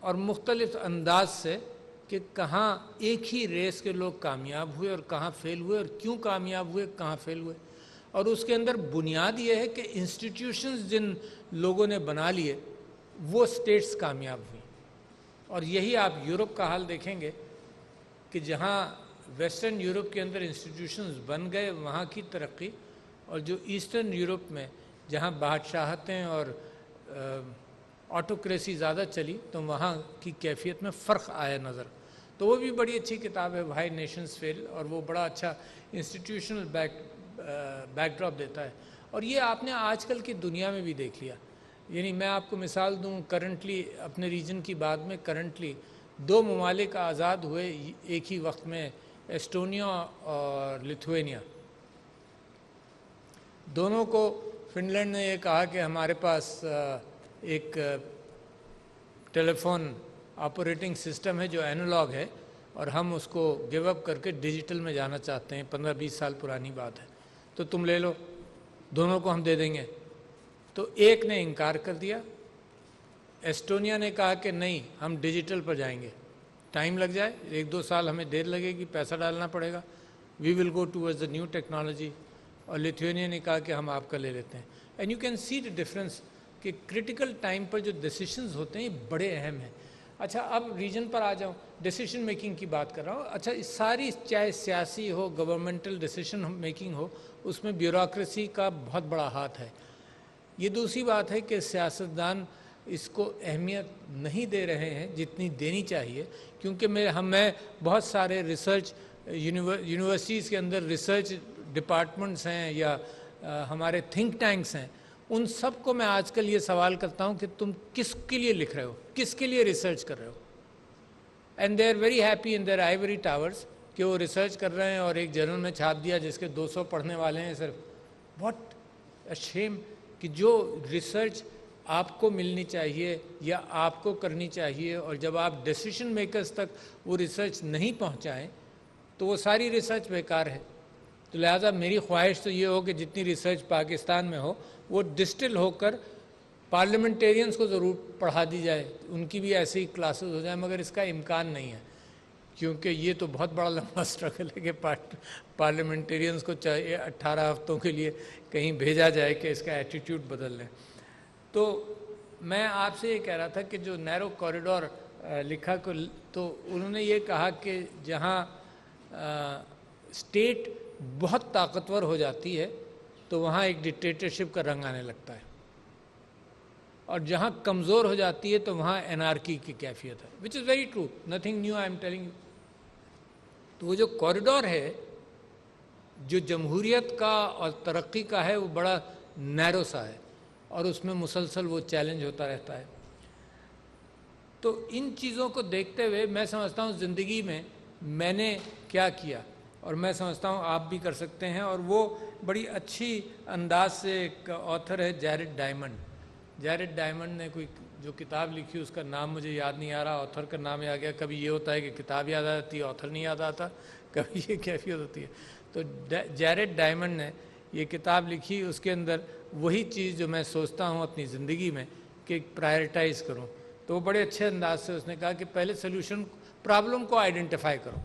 اور مختلف انداز سے کہ کہاں ایک ہی ریس کے لوگ کامیاب ہوئے اور کہاں فیل ہوئے اور کیوں کامیاب ہوئے کہاں فیل ہوئے. اور اس کے اندر بنیاد یہ ہے کہ انسٹیٹیوشنز جن لوگوں نے بنا لیے وہ اسٹیٹس کامیاب ہوئی. اور یہی آپ یورپ کا حال دیکھیں گے کہ جہاں ویسٹرن یورپ کے اندر انسٹیٹیوشنز بن گئے وہاں کی ترقی، اور جو ایسٹرن یورپ میں جہاں بادشاہتیں اور آٹوکریسی زیادہ چلی تو وہاں کی کیفیت میں فرق آیا نظر. تو وہ بھی بڑی اچھی کتاب ہے وائی نیشنز فیل، اور وہ بڑا اچھا انسٹیٹیوشنل بیک ڈراپ دیتا ہے. اور یہ آپ نے آج کل کی دنیا میں بھی دیکھ لیا. یعنی میں آپ کو مثال دوں، کرنٹلی اپنے ریجن کی بات میں، کرنٹلی 2 ممالک آزاد ہوئے ایک ہی وقت میں، ایسٹونیا اور لتھوینیا. دونوں کو فن لینڈ نے یہ کہا کہ ہمارے پاس ایک ٹیلی فون آپریٹنگ سسٹم ہے جو اینالاگ ہے، اور ہم اس کو گیو اپ کر کے ڈیجیٹل میں جانا چاہتے ہیں. 15-20 سال پرانی بات ہے، تو تم لے لو، دونوں کو ہم دے دیں گے. تو ایک نے انکار کر دیا. ایسٹونیا نے کہا کہ نہیں، ہم ڈیجیٹل پر جائیں گے، ٹائم لگ جائے، 1-2 سال ہمیں دیر لگے گی، پیسہ ڈالنا پڑے گا، we will go towards the new technology. اور لتھوینیا نے کہا کہ ہم آپ کا لے لیتے ہیں. And you can see the difference کہ کرٹیکل ٹائم پر جو ڈیسیشنز ہوتے ہیں یہ بڑے اہم ہیں. اچھا اب ریجن پر آ جاؤں، ڈیسیشن میکنگ کی بات کر رہا ہوں. اچھا اس ساری، چاہے سیاسی ہو، گورنمنٹل ڈیسیشن میکنگ ہو، اس میں بیوروکریسی کا بہت بڑا ہاتھ ہے. یہ دوسری بات ہے کہ سیاستدان اس کو اہمیت نہیں دے رہے ہیں جتنی دینی چاہیے، کیونکہ میں بہت سارے ریسرچ یونیورسٹیز کے اندر ریسرچ ڈپارٹمنٹس ہیں یا ہمارے تھنک ٹینکس ہیں، ان سب کو میں آج کل یہ سوال کرتا ہوں کہ تم کس کے لیے لکھ رہے ہو، کس کے لیے ریسرچ کر رہے ہو. And they are very happy in their ivory towers کہ وہ ریسرچ کر رہے ہیں اور ایک جرنل میں چھاپ دیا جس کے 200 پڑھنے والے ہیں صرف. واٹ اے شیم کہ جو ریسرچ آپ کو ملنی چاہیے یا آپ کو کرنی چاہیے، اور جب آپ ڈیسیشن میکرز تک وہ ریسرچ نہیں پہنچائیں تو وہ ساری ریسرچ بیکار ہے. تو لہٰذا میری خواہش تو یہ ہو کہ جتنی ریسرچ پاکستان میں ہو وہ ڈسٹل ہو کر پارلیمنٹیرینز کو ضرور پڑھا دی جائے، ان کی بھی ایسی کلاسز ہو جائیں، مگر اس کا امکان نہیں ہے کیونکہ یہ تو بہت بڑا لمبا اسٹرگل ہے کہ پارلیمنٹیرینز کو چاہیے 18 ہفتوں کے لیے کہیں بھیجا جائے کہ اس کا ایٹیٹیوڈ بدل لیں. تو میں آپ سے یہ کہہ رہا تھا کہ جو نیرو کوریڈور لکھا تو انہوں نے یہ کہا کہ جہاں اسٹیٹ بہت طاقتور ہو جاتی ہے تو وہاں ایک ڈکٹیٹرشپ کا رنگ آنے لگتا ہے، اور جہاں کمزور ہو جاتی ہے تو وہاں انارکی کی کیفیت ہے، which is very true, nothing new I am telling you. تو وہ جو کوریڈور ہے جو جمہوریت کا اور ترقی کا ہے وہ بڑا نیرو سا ہے، اور اس میں مسلسل وہ چیلنج ہوتا رہتا ہے. تو ان چیزوں کو دیکھتے ہوئے میں سمجھتا ہوں زندگی میں نے کیا کیا، اور میں سمجھتا ہوں آپ بھی کر سکتے ہیں. اور وہ بڑی اچھی انداز سے ایک آتھر ہے جیرڈ ڈائمنڈ نے کوئی جو کتاب لکھی، اس کا نام مجھے یاد نہیں آ رہا، آتھر کا نام آ گیا. کبھی یہ ہوتا ہے کہ کتاب یاد آ جاتی ہے، آتھر نہیں یاد آتا، کبھی یہ کیفیت ہوتی ہے. تو جیرڈ ڈائمنڈ نے یہ کتاب لکھی، اس کے اندر وہی چیز جو میں سوچتا ہوں اپنی زندگی میں کہ پرائرٹائز کروں. تو وہ بڑے اچھے انداز سے اس نے کہا کہ پہلے سلوشن، پرابلم کو آئیڈینٹیفائی کرو،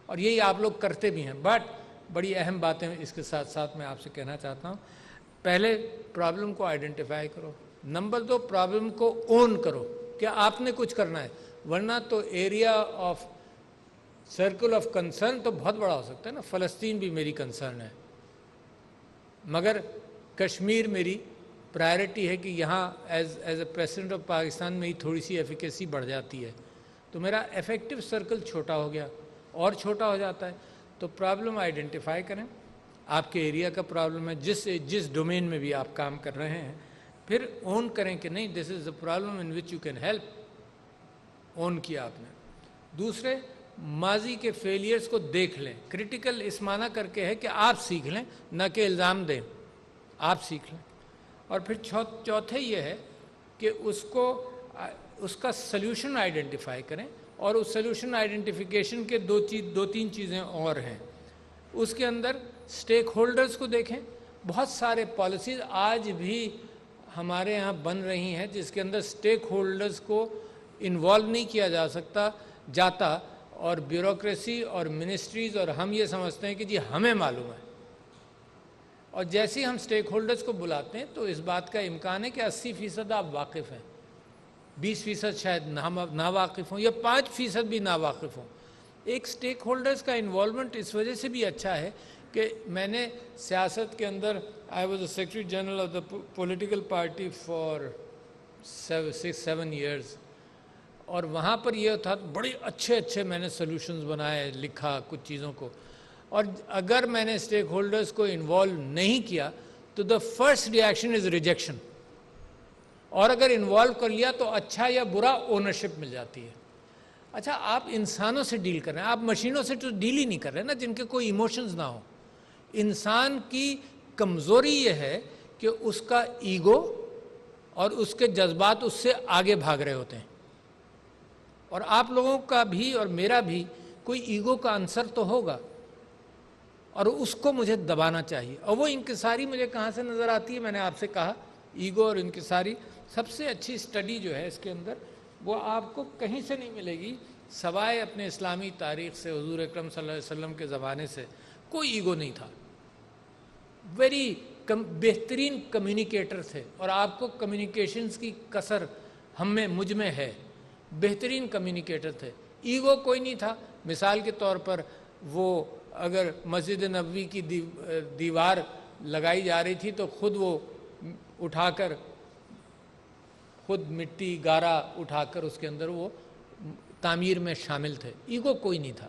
اور یہی آپ لوگ کرتے بھی ہیں. بٹ بڑی اہم باتیں اس کے ساتھ ساتھ میں آپ سے کہنا چاہتا ہوں. پہلے پرابلم کو آئیڈینٹیفائی کرو. نمبر 2، پرابلم کو اون کرو کہ آپ نے کچھ کرنا ہے، ورنہ تو area of circle of concern تو بہت بڑا ہو سکتا ہے نا. فلسطین بھی میری کنسرن ہے، مگر کشمیر میری پرائرٹی ہے کہ یہاں as a president of Pakistan میری تھوڑی سی ایفیکیسی بڑھ جاتی ہے، تو میرا ایفیکٹو سرکل چھوٹا ہو گیا اور چھوٹا ہو جاتا ہے. تو پرابلم آئیڈینٹیفائی کریں، آپ کے ایریا کا پرابلم ہے، جس ڈومین میں بھی آپ کام کر رہے ہیں، پھر اون کریں کہ نہیں، this is a problem in which you can help. Own کیا آپ نے. دوسرے، ماضی کے فیلیئرز کو دیکھ لیں. کرٹیکل اس معنی کر کے ہے کہ آپ سیکھ لیں، نہ کہ الزام دیں، آپ سیکھ لیں. اور پھر چوتھے یہ ہے کہ اس کا سلیوشن آئیڈینٹیفائی کریں، اور اس سلیوشن آئیڈینٹیفیکیشن کے دو تین چیزیں اور ہیں. اس کے اندر سٹیک ہولڈرز کو دیکھیں. بہت سارے پالیسیز آج بھی ہمارے ہاں بن رہی ہیں جس کے اندر سٹیک ہولڈرز کو انوالو نہیں کیا جاتا اور بیوروکریسی اور منسٹریز اور ہم یہ سمجھتے ہیں کہ جی ہمیں معلوم ہے، اور جیسے ہی ہم سٹیک ہولڈرز کو بلاتے ہیں تو اس بات کا امکان ہے کہ 80% آپ واقف ہیں، 20% شاید ناواقف ہوں، یا 5% بھی ناواقف ہوں۔ ایک سٹیک ہولڈرز کا انوالومنٹ اس وجہ سے بھی اچھا ہے کہ میں نے سیاست کے اندر I was a secretary general of the political party for 6-7 years, اور وہاں پر یہ تھا بڑے اچھے میں نے سلوشنز بنائے، لکھا کچھ چیزوں کو، اور اگر میں نے سٹیک ہولڈرز کو انوالو نہیں کیا تو the first reaction is rejection, اور اگر انوالو کر لیا تو اچھا یا برا اونرشپ مل جاتی ہے۔ اچھا، آپ انسانوں سے ڈیل کر رہے ہیں، آپ مشینوں سے تو ڈیل ہی نہیں کر رہے نا، جن کے کوئی ایموشنز نہ ہوں۔ انسان کی کمزوری یہ ہے کہ اس کا ایگو اور اس کے جذبات اس سے آگے بھاگ رہے ہوتے ہیں، اور آپ لوگوں کا بھی اور میرا بھی کوئی ایگو کا عنصر تو ہوگا، اور اس کو مجھے دبانا چاہیے۔ اور وہ انکساری مجھے کہاں سے نظر آتی ہے؟ میں نے آپ سے کہا ایگو اور انکساری، سب سے اچھی سٹڈی جو ہے اس کے اندر وہ آپ کو کہیں سے نہیں ملے گی سوائے اپنے اسلامی تاریخ سے۔ حضور اکرم صلی اللہ علیہ وسلم کے زمانے سے کوئی ایگو نہیں تھا، بہترین کمیونیکیٹر تھے، اور آپ کو کمیونیکیشنز کی کثر مجھ میں ہے، بہترین کمیونیکیٹر تھے، ایگو کوئی نہیں تھا۔ مثال کے طور پر وہ اگر مسجد نبوی کی دیوار لگائی جا رہی تھی تو خود وہ اٹھا کر، خود مٹی گارا اٹھا کر اس کے اندر وہ تعمیر میں شامل تھے، ایگو کوئی نہیں تھا۔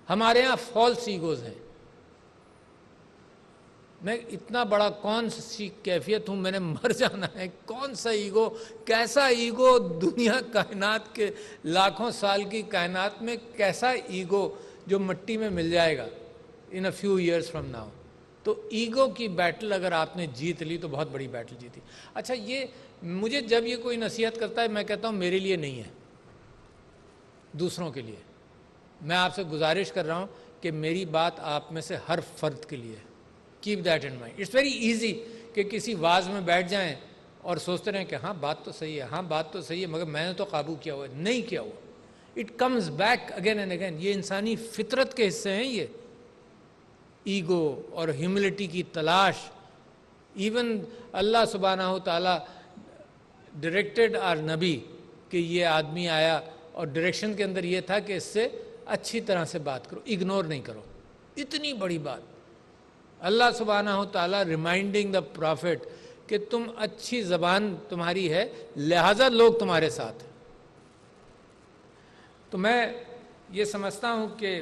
ہمارے ہاں فالس ایگوز ہیں۔ میں اتنا بڑا کون سی کیفیت ہوں، میں نے مر جانا ہے، کون سا ایگو، کیسا ایگو دنیا کائنات کے لاکھوں سال کی کائنات میں، کیسا ایگو جو مٹی میں مل جائے گا in a few years from now۔ تو ایگو کی بیٹل اگر آپ نے جیت لی تو بہت بڑی بیٹل جیتی۔ اچھا، یہ مجھے جب یہ کوئی نصیحت کرتا ہے میں کہتا ہوں میرے لیے نہیں ہے، دوسروں کے لیے۔ میں آپ سے گزارش کر رہا ہوں کہ میری بات آپ میں سے ہر فرد کے لیے، keep that in mind. It's very easy کہ کسی واز میں بیٹھ جائیں اور سوچتے رہیں کہ ہاں بات تو صحیح ہے، ہاں بات تو صحیح ہے، مگر میں نے تو قابو کیا ہوا ہے، نہیں کیا ہوا۔ It comes back again and again. یہ انسانی فطرت کے حصے ہیں، یہ ایگو اور ہیوملٹی کی تلاش۔ ایون اللہ سبحانہ و تعالیٰ ڈائریکٹڈ آر نبی کہ یہ آدمی آیا اور ڈائریکشن کے اندر یہ تھا کہ اس سے اچھی طرح سے بات کرو، اگنور نہیں کرو۔ اتنی بڑی بات اللہ سبحانہ و تعالیٰ ریمائنڈنگ دا پرافٹ کہ تم اچھی زبان تمہاری ہے لہٰذا لوگ تمہارے ساتھ ہیں۔ تو میں یہ سمجھتا ہوں کہ،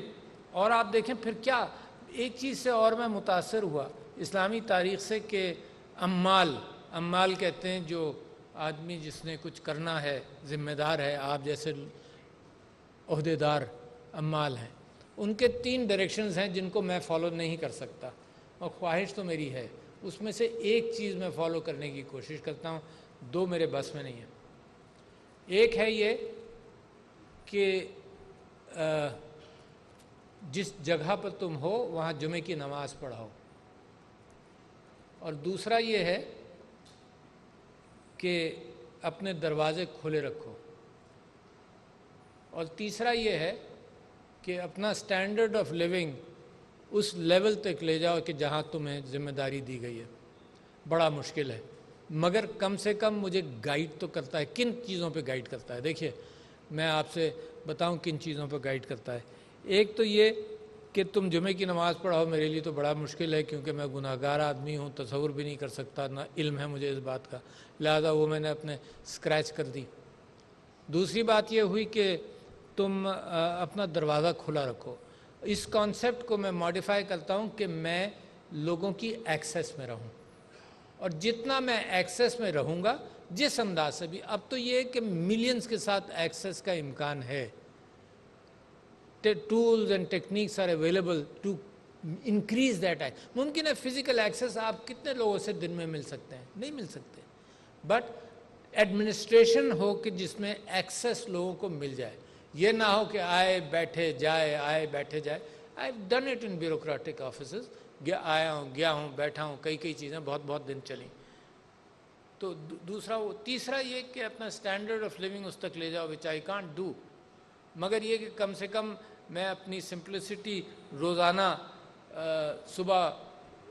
اور آپ دیکھیں پھر کیا ایک چیز سے اور میں متاثر ہوا اسلامی تاریخ سے کہ عمال کہتے ہیں جو آدمی جس نے کچھ کرنا ہے، ذمہ دار ہے، آپ جیسے عہدیدار عمال ہیں، ان کے 3 ڈائریکشنز ہیں جن کو میں فالو نہیں کر سکتا، اور خواہش تو میری ہے اس میں سے ایک چیز میں فالو کرنے کی کوشش کرتا ہوں، 2 میرے بس میں نہیں ہیں۔ ایک ہے یہ کہ جس جگہ پر تم ہو وہاں جمعے کی نماز پڑھاؤ، اور دوسرا یہ ہے کہ اپنے دروازے کھلے رکھو، اور تیسرا یہ ہے کہ اپنا سٹینڈرڈ آف لیونگ اس لیول تک لے جاؤ کہ جہاں تمہیں ذمہ داری دی گئی ہے۔ بڑا مشکل ہے، مگر کم سے کم مجھے گائیڈ تو کرتا ہے۔ کن چیزوں پہ گائیڈ کرتا ہے؟ دیکھیے میں آپ سے بتاؤں کن چیزوں پہ گائیڈ کرتا ہے۔ ایک تو یہ کہ تم جمعے کی نماز پڑھاؤ، میرے لیے تو بڑا مشکل ہے کیونکہ میں گناہ گار آدمی ہوں، تصور بھی نہیں کر سکتا، نہ علم ہے مجھے اس بات کا، لہذا وہ میں نے اپنے اسکریچ کر دی۔ دوسری بات یہ ہوئی کہ تم اپنا دروازہ کھلا رکھو۔ اس کانسیپٹ کو میں ماڈیفائی کرتا ہوں کہ میں لوگوں کی ایکسیس میں رہوں، اور جتنا میں ایکسیس میں رہوں گا جس انداز سے بھی، اب تو یہ ہے کہ ملینز کے ساتھ ایکسیس کا امکان ہے، tools and techniques are available to increase that. ممکن ہے فزیکل ایکسیس آپ کتنے لوگوں سے دن میں مل سکتے ہیں؟ نہیں مل سکتے، بٹ ایڈمنسٹریشن ہو کہ جس میں ایکسیس لوگوں کو مل جائے، یہ نہ ہو کہ آئے بیٹھے جائے آئے بیٹھے جائے۔ I have done it in bureaucratic offices, آیا ہوں گیا ہوں بیٹھا ہوں، کئی چیزیں بہت دن چلیں۔ تو دوسرا وہ، تیسرا یہ کہ اپنا اسٹینڈرڈ آف لیونگ اس تک لے جاؤ وچ آئی کانٹ ڈو، مگر یہ کہ کم سے کم میں اپنی سمپلسٹی روزانہ صبح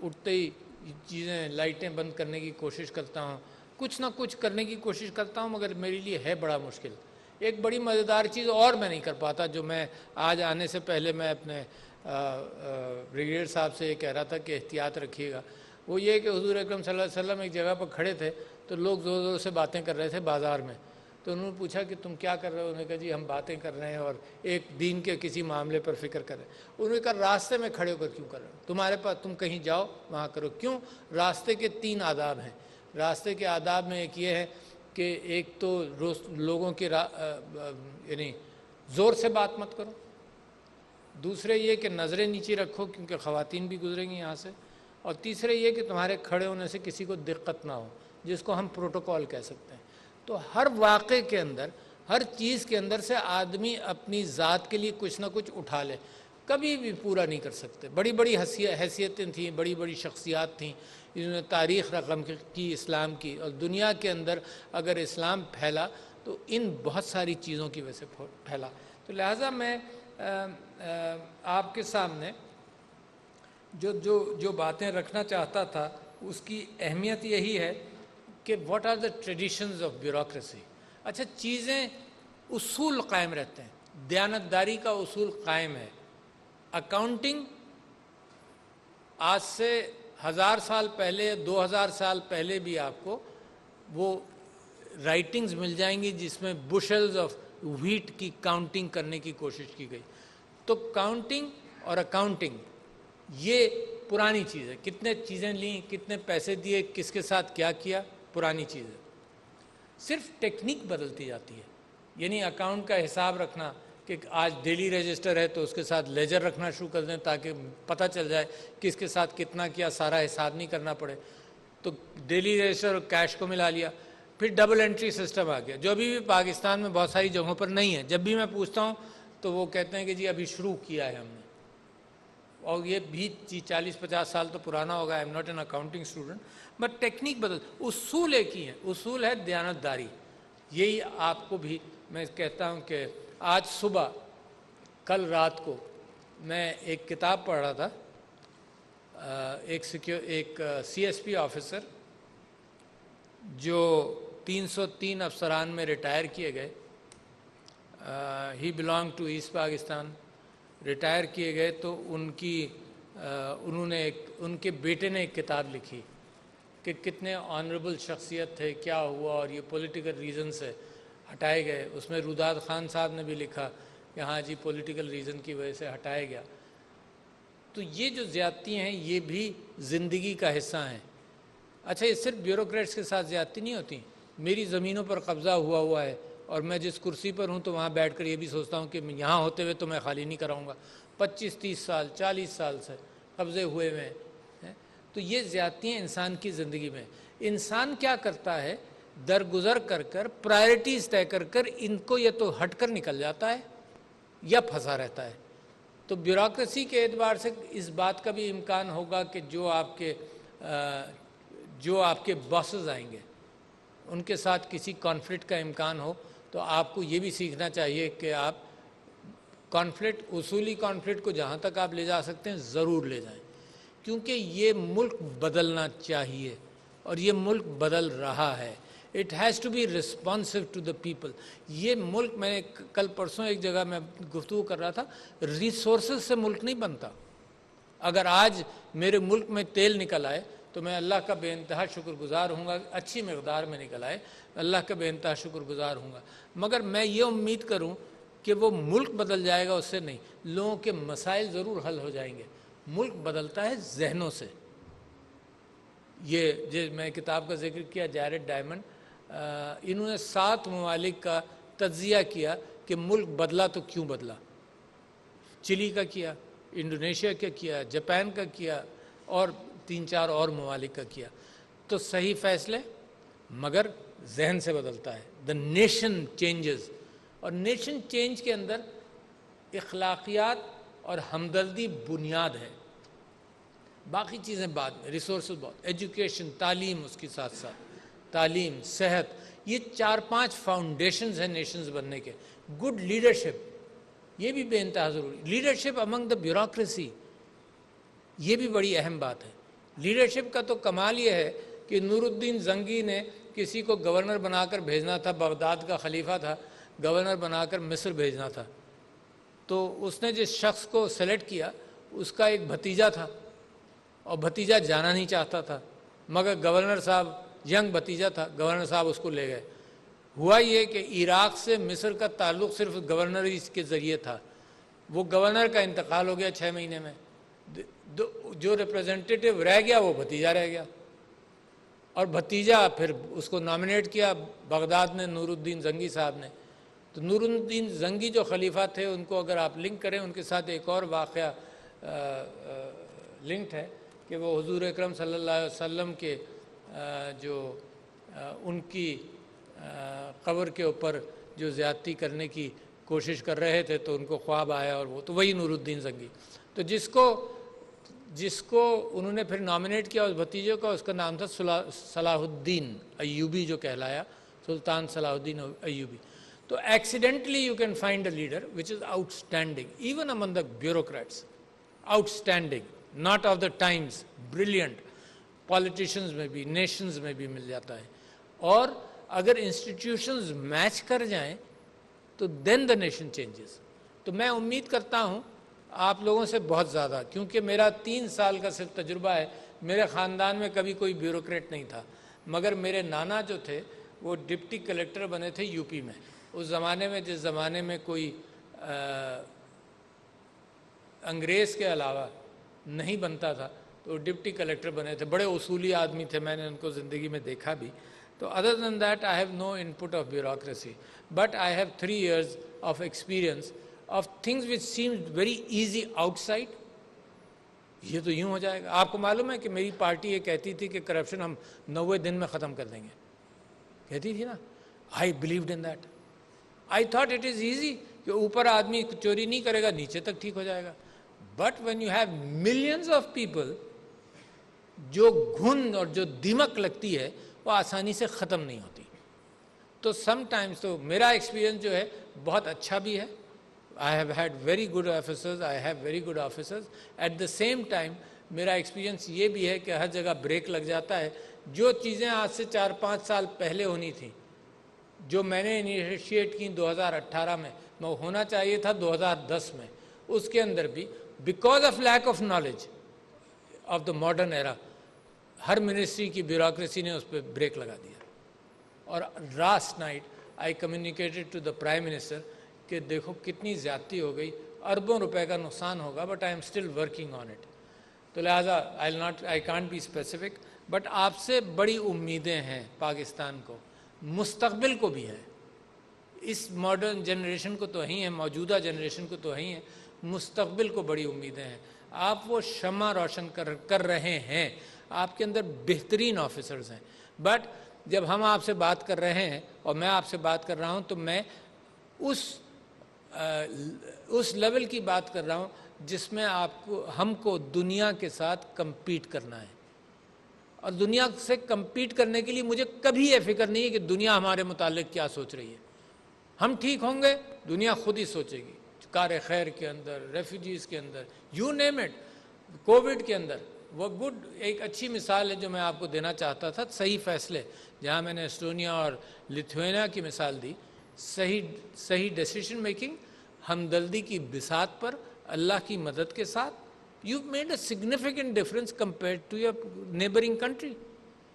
اٹھتے ہی چیزیں لائٹیں بند کرنے کی کوشش کرتا ہوں، کچھ نہ کچھ کرنے کی کوشش کرتا ہوں، مگر میرے لیے ہے بڑا مشکل۔ ایک بڑی مزیدار چیز اور میں نہیں کر پاتا، جو میں آج آنے سے پہلے میں اپنے بریگیڈیئر صاحب سے یہ کہہ رہا تھا کہ احتیاط رکھیے گا، وہ یہ کہ حضور اکرم صلی اللہ علیہ وسلم ایک جگہ پر کھڑے تھے تو لوگ زور زور سے باتیں کر رہے تھے بازار میں، تو انہوں نے پوچھا کہ تم کیا کر رہے ہو؟ انہوں نے کہا جی ہم باتیں کر رہے ہیں اور ایک دین کے کسی معاملے پر فکر کر رہے ہیں۔ انہوں نے کہا راستے میں کھڑے ہو کر کیوں کر رہے ہو؟ تمہارے پاس، تم کہیں جاؤ وہاں کرو۔ کیوں؟ راستے کے 3 آداب ہیں۔ راستے کے آداب میں ایک یہ ہے کہ ایک تو لوگوں کے یعنی زور سے بات مت کرو، دوسرے یہ کہ نظریں نیچے رکھو کیونکہ خواتین بھی گزریں گی یہاں سے، اور تیسرے یہ کہ تمہارے کھڑے ہونے سے کسی کو دقت نہ ہو، جس کو ہم پروٹوکول کہہ سکتے ہیں۔ تو ہر واقعے کے اندر، ہر چیز کے اندر سے آدمی اپنی ذات کے لیے کچھ نہ کچھ اٹھا لے، کبھی بھی پورا نہیں کر سکتے۔ بڑی بڑی حیثیتیں تھیں، بڑی بڑی شخصیات تھیں، انہوں نے تاریخ رقم کی اسلام کی، اور دنیا کے اندر اگر اسلام پھیلا تو ان بہت ساری چیزوں کی وجہ سے پھیلا۔ تو لہٰذا میں آپ کے سامنے جو باتیں رکھنا چاہتا تھا اس کی اہمیت یہی ہے کہ what are the traditions of bureaucracy. اچھا، چیزیں اصول قائم رہتے ہیں، دیانتداری کا اصول قائم ہے۔ اکاؤنٹنگ آج سے 1000 سال پہلے، 2000 سال پہلے بھی آپ کو وہ رائٹنگز مل جائیں گی جس میں بشلز آف ویٹ کی کاؤنٹنگ کرنے کی کوشش کی گئی۔ تو کاؤنٹنگ اور اکاؤنٹنگ یہ پرانی چیز ہے، کتنے چیزیں لیں، کتنے پیسے دیے، کس کے ساتھ کیا کیا، پرانی چیز ہے۔ صرف ٹیکنیک بدلتی جاتی ہے، یعنی اکاؤنٹ کا حساب رکھنا کہ آج ڈیلی رجسٹر ہے تو اس کے ساتھ لیجر رکھنا شروع کر دیں تاکہ پتہ چل جائے کس کے ساتھ کتنا کیا، سارا حساب نہیں کرنا پڑے۔ تو ڈیلی رجسٹر اور کیش کو ملا لیا۔ پھر ڈبل انٹری سسٹم آ گیا، جو ابھی بھی پاکستان میں بہت ساری جگہوں پر نہیں ہے۔ جب بھی میں پوچھتا ہوں تو وہ کہتے ہیں کہ جی ابھی شروع کیا ہے ہم نے، اور یہ بھی 40-50 سال تو پرانا ہوگا۔ I am not an accounting student, but technique بدل، اصول ایک ہی ہے، اصول ہے دیانتداری۔ یہی آپ کو بھی میں کہتا ہوں کہ آج صبح، کل رات کو میں ایک کتاب پڑھ رہا تھا، ایک سی ایس پی آفیسر جو 303 افسران میں ریٹائر کیے گئے، he belong to east Pakistan, retire کیے گئے، تو انہوں نے ان کے بیٹے نے ایک کتاب لکھی کہ کتنے آنریبل شخصیت تھے، کیا ہوا، اور یہ پولیٹیکل ریزن سے ہٹائے گئے۔ اس میں روداد خان صاحب نے بھی لکھا کہ ہاں جی پولیٹیکل ریزن کی وجہ سے ہٹایا گیا۔ تو یہ جو زیادتی ہیں یہ بھی زندگی کا حصہ ہیں۔ اچھا، یہ صرف بیوروکریٹس کے ساتھ زیادتی نہیں ہوتی، میری زمینوں پر قبضہ ہوا ہے، اور میں جس کرسی پر ہوں تو وہاں بیٹھ کر یہ بھی سوچتا ہوں کہ یہاں ہوتے ہوئے تو میں خالی نہیں کراؤں گا، 25-30 سال 40 سال سے قبضے ہوئے ہوئے ہیں۔ تو یہ زیادتیاں انسان کی زندگی میں، انسان کیا کرتا ہے، درگزر کر کر پرائرٹیز طے کر کر ان کو یا تو ہٹ کر نکل جاتا ہے یا پھنسا رہتا ہے۔ تو بیوروکریسی کے اعتبار سے اس بات کا بھی امکان ہوگا کہ جو آپ کے باسز آئیں گے ان کے ساتھ کسی کانفلکٹ کا امکان ہو، تو آپ کو یہ بھی سیکھنا چاہیے کہ آپ کانفلکٹ، اصولی کانفلکٹ کو جہاں تک آپ لے جا سکتے ہیں ضرور لے جائیں، کیونکہ یہ ملک بدلنا چاہیے اور یہ ملک بدل رہا ہے۔ It has to be responsive to the people. یہ ملک، میں نے کل پرسوں ایک جگہ میں گفتگو کر رہا تھا، ریسورسز سے ملک نہیں بنتا۔ اگر آج میرے ملک میں تیل نکل آئے تو میں اللہ کا بے انتہا شکر گزار ہوں گا، اچھی مقدار میں نکل آئے، اللہ کا بے انتہا شکر گزار ہوں گا، مگر میں یہ امید کروں کہ وہ ملک بدل جائے گا اس سے نہیں، لوگوں کے مسائل ضرور حل ہو جائیں گے۔ ملک بدلتا ہے ذہنوں سے۔ یہ میں کتاب کا ذکر کیا، جیرڈ ڈائمنڈ، انہوں نے 7 ممالک کا تجزیہ کیا کہ ملک بدلا تو کیوں بدلا۔ چلی کا کیا، انڈونیشیا کا کیا، جاپان کا کیا، اور 3-4 اور ممالک کا کیا۔ تو صحیح فیصلے، مگر ذہن سے بدلتا ہے۔ دا نیشن چینجز، اور نیشن چینج کے اندر اخلاقیات اور ہمدردی بنیاد ہے، باقی چیزیں بعد میں، ریسورسز بہت، ایجوکیشن، تعلیم اس کے ساتھ ساتھ۔ تعلیم, صحت, یہ 4-5 فاؤنڈیشنز ہیں نیشنز بننے کے. گڈ لیڈرشپ, یہ بھی بے انتہا ضروری. لیڈرشپ امنگ دا بیوروکریسی, یہ بھی بڑی اہم بات ہے. لیڈرشپ کا تو کمال یہ ہے کہ نور الدین زنگی نے کسی کو گورنر بنا کر بھیجنا تھا, بغداد کا خلیفہ تھا, گورنر بنا کر مصر بھیجنا تھا. تو اس نے جس شخص کو سلیکٹ کیا اس کا ایک بھتیجا تھا, اور بھتیجا جانا نہیں چاہتا تھا, مگر گورنر صاحب, ینگ بھتیجا تھا, گورنر صاحب اس کو لے گئے. ہوا یہ کہ عراق سے مصر کا تعلق صرف گورنر کے ذریعے تھا. وہ گورنر کا انتقال ہو گیا 6 مہینے میں, جو ریپرزنٹیٹیو رہ گیا وہ بھتیجا رہ گیا, اور بھتیجا پھر اس کو نامنیٹ کیا بغداد نے نور الدین زنگی صاحب نے. تو نور الدین زنگی جو خلیفہ تھے ان کو اگر آپ لنک کریں, ان کے ساتھ ایک اور واقعہ لنکڈ ہے کہ وہ حضور اکرم صلی اللہ علیہ وسلم کے جو ان کی قبر کے اوپر جو زیادتی کرنے کی کوشش کر رہے تھے تو ان کو خواب آیا, اور وہ تو وہی نور الدین زنگی. تو جس کو انہوں نے پھر نامنیٹ کیا اس بھتیجے کا, اس کا نام تھا صلاح الدین ایوبی, جو کہلایا سلطان صلاح الدین ایوبی. تو accidentally you can find a leader which is out standing even Umang the bureaucrats, out standing, not of the times, brilliant. Politicians میں بھی, نیشنز میں بھی مل جاتا ہے. اور اگر انسٹیٹیوشنز میچ کر جائیں تو دین دا نیشن چینجز. تو میں امید کرتا ہوں آپ لوگوں سے بہت زیادہ, کیونکہ میرا 3 سال کا صرف تجربہ ہے. میرے خاندان میں کبھی کوئی بیوروکریٹ نہیں تھا, مگر میرے نانا جو تھے وہ ڈپٹی کلیکٹر بنے تھے یو پی میں. اس زمانے میں, جس زمانے میں کوئی انگریز کے علاوہ نہیں بنتا تھا, تو ڈپٹی کلیکٹر بنے تھے. بڑے اصولی آدمی تھے, میں نے ان کو زندگی میں دیکھا بھی. تو other than that I have no input of bureaucracy, but I have 3 years of experience of things which seems very easy آؤٹ سائڈ. یہ تو یوں ہو جائے گا. آپ کو معلوم ہے کہ میری پارٹی یہ کہتی تھی کہ کرپشن ہم 90 دن میں ختم کر دیں گے, کہتی تھی نا. I believed in that. I thought it is easy کہ اوپر آدمی چوری نہیں کرے گا, نیچے تک ٹھیک ہو جائے گا. But when you have millions of people, جو گھن اور جو دیمک لگتی ہے وہ آسانی سے ختم نہیں ہوتی. تو سم ٹائمز تو میرا ایکسپیرئنس جو ہے بہت اچھا بھی ہے. I have had very good officers, I have very good officers. At the same time میرا ایکسپیرئنس یہ بھی ہے کہ ہر جگہ بریک لگ جاتا ہے. جو چیزیں آج سے 4-5 سال پہلے ہونی تھیں, جو میں نے انیشیٹ کی 2018 میں, وہ ہونا چاہیے تھا 2010 میں, اس کے اندر بھی because of lack of knowledge of the modern era ہر منسٹری کی بیوروکریسی نے اس پہ بریک لگا دیا. اور last night I communicated to the prime minister کہ دیکھو کتنی زیادتی ہو گئی, اربوں روپے کا نقصان ہوگا, but I am still working on it. تو لہٰذا I can't be specific, but آپ سے بڑی امیدیں ہیں پاکستان کو, مستقبل کو بھی ہے. اس ماڈرن جنریشن کو تو ہی ہیں, موجودہ جنریشن کو تو ہی ہیں, مستقبل کو بڑی امیدیں ہیں. آپ وہ شمع روشن کر رہے ہیں, آپ کے اندر بہترین آفیسرز ہیں. بٹ جب ہم آپ سے بات کر رہے ہیں اور میں آپ سے بات کر رہا ہوں تو میں اس لیول کی بات کر رہا ہوں جس میں ہم کو دنیا کے ساتھ کمپیٹ کرنا ہے. اور دنیا سے کمپیٹ کرنے کے لیے مجھے کبھی یہ فکر نہیں ہے کہ دنیا ہمارے متعلق کیا سوچ رہی ہے. ہم ٹھیک ہوں گے, دنیا خود ہی سوچے گی. کار خیر کے اندر, ریفیوجیز کے اندر, یو نیم اٹ, کووڈ کے اندر. وہ ایک اچھی مثال ہے جو میں آپ کو دینا چاہتا تھا, صحیح فیصلے, جہاں میں نے اسٹونیا اور لتھوینیا کی مثال دی. صحیح ڈیسیشن میکنگ, ہمدردی کی بساط پر, اللہ کی مدد کے ساتھ, you made a significant difference compared to your neighbouring country.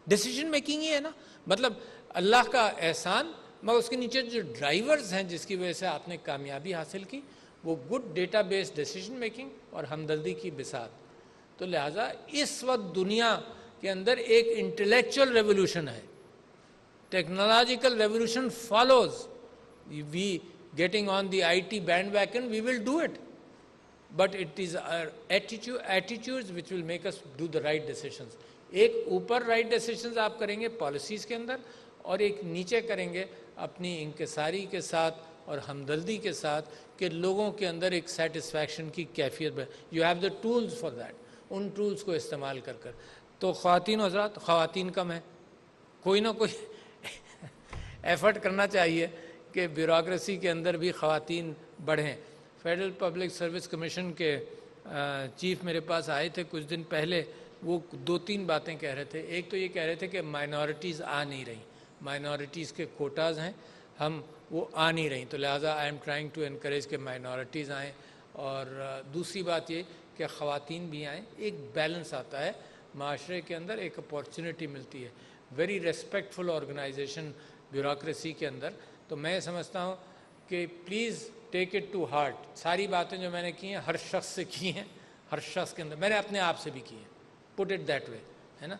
Decision making ہی ہے نا, مطلب اللہ کا احسان, مگر اس کے نیچے جو ڈرائیورز ہیں جس کی وجہ سے آپ نے کامیابی حاصل کی, وہ good data base decision making اور ہمدردی کی بساط. تو لہٰذا اس وقت دنیا کے اندر ایک انٹلیکچوئل ریولوشن ہے. Technological revolution follows. We getting on the IT bandwagon, we will do it. But it is our attitudes which will make us do the right decisions. ایک اوپر رائٹ ڈیسیشنز آپ کریں گے پالیسیز کے اندر, اور ایک نیچے کریں گے اپنی انکساری کے ساتھ اور ہمدردی کے ساتھ کہ لوگوں کے اندر ایک سیٹسفیکشن کی کیفیت. You have the tools for that. In tools کو استعمال کر. تو خواتین و حضرات, خواتین کم ہیں, کوئی نہ کوئی ایفرٹ کرنا چاہیے کہ بیوروکریسی کے اندر بھی خواتین بڑھیں. فیڈرل پبلک سروس کمیشن کے چیف میرے پاس آئے تھے کچھ دن پہلے. وہ 2-3 باتیں کہہ رہے تھے. ایک تو یہ کہہ رہے تھے کہ مائنورٹیز آ نہیں رہی, مائنورٹیز کے کوٹاز ہیں, وہ آ نہیں رہی, تو لہٰذا I am trying to encourage کہ مائنورٹیز آئیں. اور دوسری بات یہ کہ خواتین بھی آئیں, ایک بیلنس آتا ہے معاشرے کے اندر, ایک اپارچونیٹی ملتی ہے. ویری ریسپیکٹفل آرگنائزیشن بیوروکریسی کے اندر. تو میں سمجھتا ہوں کہ please take it to heart. ساری باتیں جو میں نے کی ہیں ہر شخص سے کی ہیں, ہر شخص کے اندر, میں نے اپنے آپ سے بھی کی ہیں. پٹ اٹ دیٹ وے, ہے نا.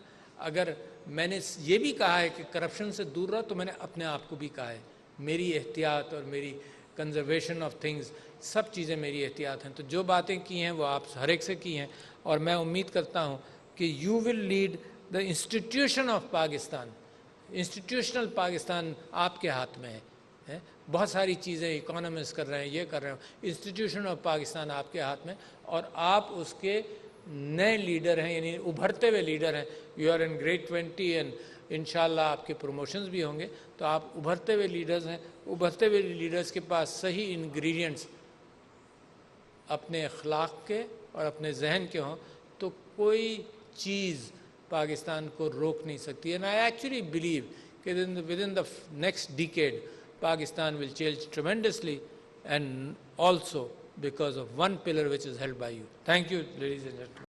اگر میں نے یہ بھی کہا ہے کہ کرپشن سے دور رہو, تو میں نے اپنے آپ کو بھی کہا ہے. میری احتیاط اور میری کنزرویشن آف تھنگز, سب چیزیں میری احتیاط ہیں. تو جو باتیں کی ہیں وہ آپ ہر ایک سے کی ہیں, اور میں امید کرتا ہوں کہ you will lead the institution of Pakistan. Institutional Pakistan آپ کے ہاتھ میں ہے. بہت ساری چیزیں اکانومسٹ کر رہے ہیں, یہ کر رہے ہیں. انسٹیٹیوشن آف پاکستان آپ کے ہاتھ میں, اور آپ اس کے نئے لیڈر ہیں, یعنی ابھرتے ہوئے لیڈر ہیں. You are in great 20 and انشاءاللہ آپ کے پروموشنز بھی ہوں گے. تو آپ ابھرتے ہوئے لیڈرز ہیں. ابھرتے ہوئے لیڈرز کے پاس صحیح انگریڈینٹس اپنے اخلاق کے اور اپنے ذہن کے ہوں, تو کوئی چیز پاکستان کو روک نہیں سکتی. اینڈ آئی ایکچولی بلیو کہ with in the next decade Pakistan will change tremendously, and also because of one pillar which is held by you. Thank you, ladies and gentlemen.